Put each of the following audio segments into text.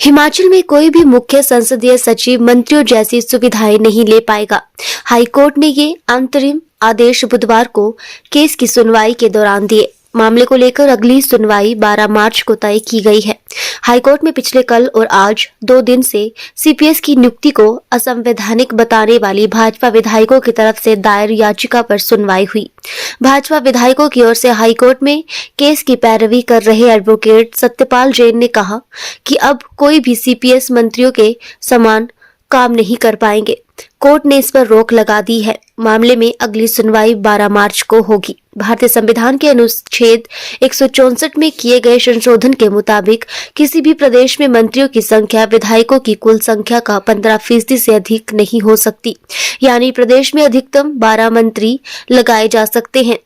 हिमाचल में कोई भी मुख्य संसदीय सचिव मंत्रियों जैसी सुविधाएं नहीं ले पाएगा। हाईकोर्ट ने ये अंतरिम आदेश बुधवार को केस की सुनवाई के दौरान दिए। मामले को लेकर अगली सुनवाई 12 मार्च को तय की गई है। हाईकोर्ट में पिछले कल और आज 2 दिन से सीपीएस की नियुक्ति को असंवैधानिक बताने वाली भाजपा विधायकों की तरफ से दायर याचिका पर सुनवाई हुई। भाजपा विधायकों की ओर से हाईकोर्ट में केस की पैरवी कर रहे एडवोकेट सत्यपाल जैन ने कहा कि अब कोई भी सीपीएस मंत्रियों के समान काम नहीं कर पाएंगे। कोर्ट ने इस पर रोक लगा दी है। मामले में अगली सुनवाई 12 मार्च को होगी। भारतीय संविधान के अनुच्छेद 164 में किए गए संशोधन के मुताबिक किसी भी प्रदेश में मंत्रियों की संख्या विधायकों की कुल संख्या का 15% से अधिक नहीं हो सकती। यानी प्रदेश में अधिकतम 12 मंत्री लगाए जा सकते हैं।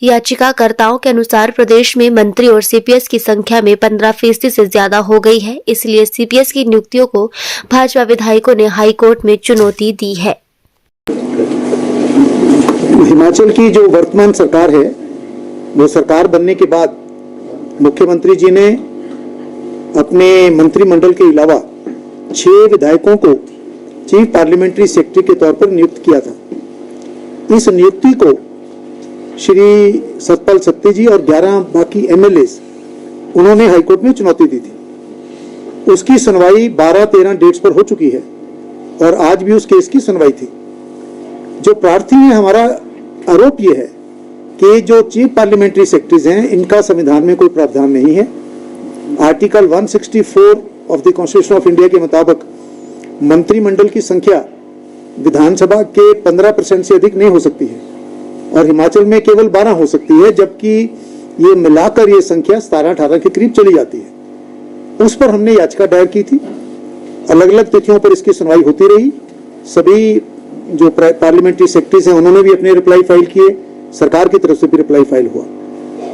याचिकाकर्ताओं के अनुसार प्रदेश में मंत्री और सीपीएस की संख्या में 15% से ज्यादा हो गई है। इसलिए सीपीएस की नियुक्तियों को भाजपा विधायकों ने हाईकोर्ट में चुनौती दी है। हिमाचल की जो वर्तमान सरकार है, वो सरकार बनने के बाद मुख्यमंत्री जी ने अपने मंत्रिमंडल के अलावा 6 विधायकों को चीफ पार्लियामेंट्री सेक्रेटरी के तौर पर नियुक्त किया था। इस नियुक्ति को श्री सतपाल सत्ती जी और 11 बाकी एमएलए उन्होंने हाईकोर्ट में चुनौती दी थी। उसकी सुनवाई 12-13 डेट्स पर हो चुकी है और आज भी उस केस की सुनवाई थी। जो प्रार्थी है, हमारा आरोप यह है कि जो चीफ पार्लियामेंट्री सेक्रेटरीज हैं, इनका संविधान में कोई प्रावधान नहीं है। Article 164 of the constitution of India के मुताबिक मंत्रिमंडल की संख्या विधानसभा के 15% से अधिक नहीं हो सकती है और हिमाचल में केवल 12 हो सकती है, जबकि ये मिलाकर ये संख्या 17-18 के करीब चली जाती है। उस पर हमने याचिका दायर की थी। अलग अलग तिथियों पर इसकी सुनवाई होती रही। सभी जो पार्लियामेंट्री सेक्रेटरीज हैं, उन्होंने भी अपने रिप्लाई फाइल किए, सरकार की तरफ से भी रिप्लाई फाइल हुआ।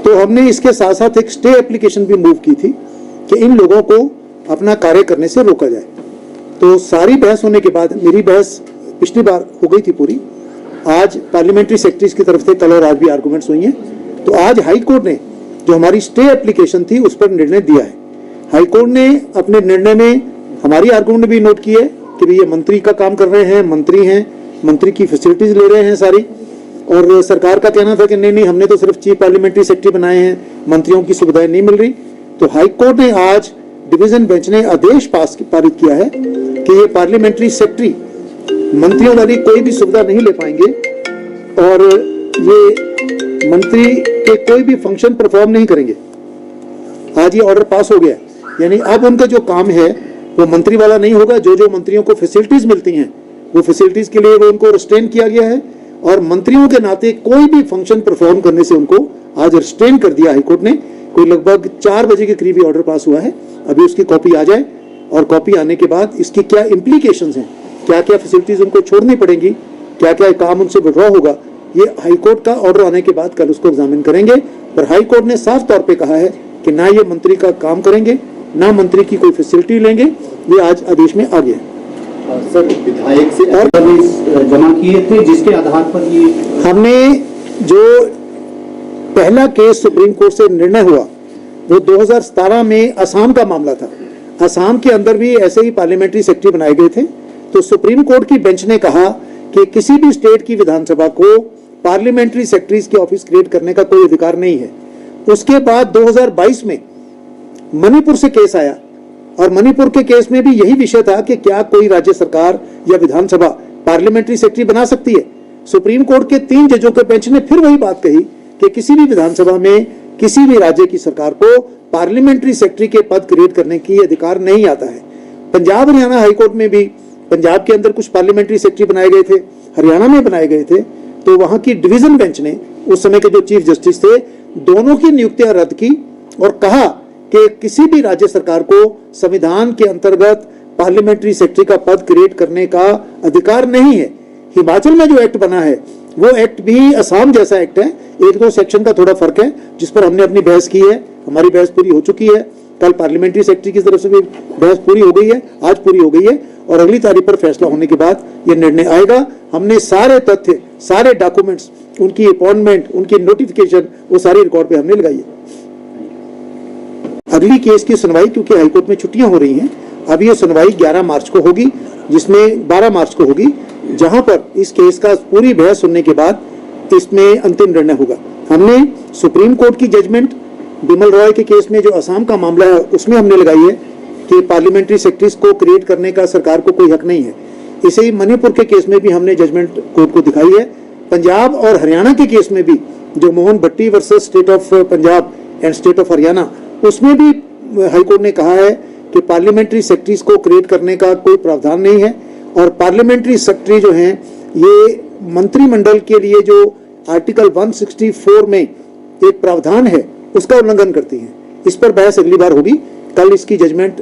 तो हमने इसके साथ साथ एक स्टे एप्लीकेशन भी मूव की थी कि इन लोगों को अपना कार्य करने से रोका जाए। तो सारी बहस होने के बाद, मेरी बहस पिछली बार हो गई थी पूरी, आज पार्लियामेंट्री सेक्रेटरीज की तरफ से कल और आज भी आर्गुमेंट्स हुई हैं। तो आज हाईकोर्ट ने जो हमारी स्टे एप्लीकेशन थी उस पर निर्णय दिया है। हाईकोर्ट ने अपने निर्णय में हमारी आर्गुमेंट भी नोट की है कि भाई ये मंत्री का काम कर रहे हैं, मंत्री हैं, मंत्री की फैसिलिटीज ले रहे हैं सारी। और सरकार का कहना था कि नहीं, हमने तो सिर्फ चीफ पार्लियामेंट्री सेक्रेटरी बनाए हैं, मंत्रियों की सुविधाएं नहीं मिल रही। तो हाईकोर्ट ने आज डिवीजन बेंच ने आदेश पारित किया है कि ये पार्लियामेंट्री सेक्रेटरी मंत्रियों वाली कोई भी सुविधा नहीं ले पाएंगे और ये मंत्री के कोई भी फंक्शन परफॉर्म नहीं करेंगे। आज ये ऑर्डर पास हो गया, यानी अब उनका जो काम है वो मंत्री वाला नहीं होगा। जो मंत्रियों को फैसिलिटीज मिलती हैं, वो फैसिलिटीज के लिए वो उनको रिस्ट्रेन किया गया है और मंत्रियों के नाते कोई भी फंक्शन परफॉर्म करने से उनको आज रिस्ट्रेन कर दिया हाईकोर्ट ने। कोई लगभग 4 बजे के करीब ऑर्डर पास हुआ है। अभी उसकी कॉपी आ जाए और कॉपी आने के बाद इसकी क्या इम्प्लीकेशंस हैं, क्या क्या फैसिलिटीज उनको छोड़नी पड़ेंगी, क्या क्या काम उनसे विड्रॉ होगा, ये हाईकोर्ट का ऑर्डर आने के बाद कल उसको एग्जामिन करेंगे। पर हाईकोर्ट ने साफ तौर पे कहा है कि ना ये मंत्री का काम करेंगे, ना मंत्री की कोई फैसिलिटी लेंगे। ये आज आदेश में आ गया। सर, विधायक से जमा किए थे जिसके आधार पर ये हमने जो पहला केस सुप्रीम कोर्ट से निर्णय हुआ वो 2017 में असम का मामला था। असम के अंदर भी ऐसे ही पार्लियामेंट्री सेक्रेटरी बनाए गए थे। तो सुप्रीम कोर्ट की बेंच ने कहा कि किसी भी स्टेट की विधानसभा को पार्लियामेंट्री सेक्रेटरीज के ऑफिस क्रिएट करने का कोई अधिकार नहीं है। उसके बाद 2022 में मणिपुर से केस आया और मणिपुर के केस में भी यही विषय था कि क्या कोई राज्य सरकार या विधानसभा पार्लियामेंट्री सेक्रेटरी बना सकती है। सुप्रीम कोर्ट के 3 जजों के बेंच ने फिर वही बात कही कि किसी भी विधानसभा में किसी भी राज्य की सरकार को पार्लियामेंट्री सेक्रेटरी के पद क्रिएट करने की अधिकार नहीं आता है। पंजाब हरियाणा हाईकोर्ट में भी पंजाब के अंदर कुछ पार्लियामेंट्री सेक्रेटरी बनाए गए थे, हरियाणा में बनाए गए थे। तो वहां की डिवीजन बेंच ने, उस समय के जो चीफ जस्टिस थे, दोनों की नियुक्तियां रद्द की और कहा कि किसी भी राज्य सरकार को संविधान के अंतर्गत पार्लियामेंट्री सेक्रेटरी का पद क्रिएट करने का अधिकार नहीं है। हिमाचल में जो एक्ट बना है वो एक्ट भी असम जैसा एक्ट है। 1-2 सेक्शन का थोड़ा फर्क है जिस पर हमने अपनी बहस की है। हमारी बहस पूरी हो चुकी है। कल पार्लियामेंट्री सेक्रेटरी की तरफ से भी बहस पूरी हो गई है, आज पूरी हो गई है और अगली तारीख पर फैसला होने के बाद ये निर्णय आएगा। हमने सारे तथ्य, सारे डॉक्यूमेंट्स, उनकी अपॉइंटमेंट, उनकी नोटिफिकेशन, वो सारी रिकॉर्ड पे हमने लगाई है। अगली केस की सुनवाई, क्योंकि हाईकोर्ट में छुट्टियां हो रही हैं, अब ये सुनवाई 11 मार्च को होगी, जिसमें 12 मार्च को होगी, जहां पर इस केस का पूरी बहस सुनने के बाद इसमें अंतिम निर्णय होगा। हमने सुप्रीम कोर्ट की जजमेंट बिमल रॉय के केस में जो असम का मामला है उसमें हमने लगाई है कि पार्लियामेंट्री सेक्रेटरीज को क्रिएट करने का सरकार को कोई हक नहीं है। इसे ही मणिपुर के केस में भी हमने जजमेंट कोर्ट को दिखाई है। पंजाब और हरियाणा के केस में भी जो Mohan Bhatti versus state of Punjab and state of Haryana, उसमें भी हाईकोर्ट ने कहा है कि पार्लियामेंट्री सेक्रेटरीज को क्रिएट करने का कोई प्रावधान नहीं है और पार्लियामेंट्री सेक्रेटरी जो हैं ये मंत्रिमंडल के लिए जो आर्टिकल 164 में एक प्रावधान है उसका उल्लंघन करती हैं। इस पर बहस अगली बार होगी। कल इसकी जजमेंट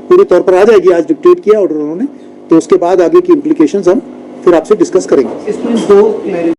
पूरी तौर पर आ जाएगी, आज डिक्टेट किया ऑर्डर उन्होंने, तो उसके बाद आगे की इम्प्लीकेशंस हम फिर आपसे डिस्कस करेंगे। इसमें दो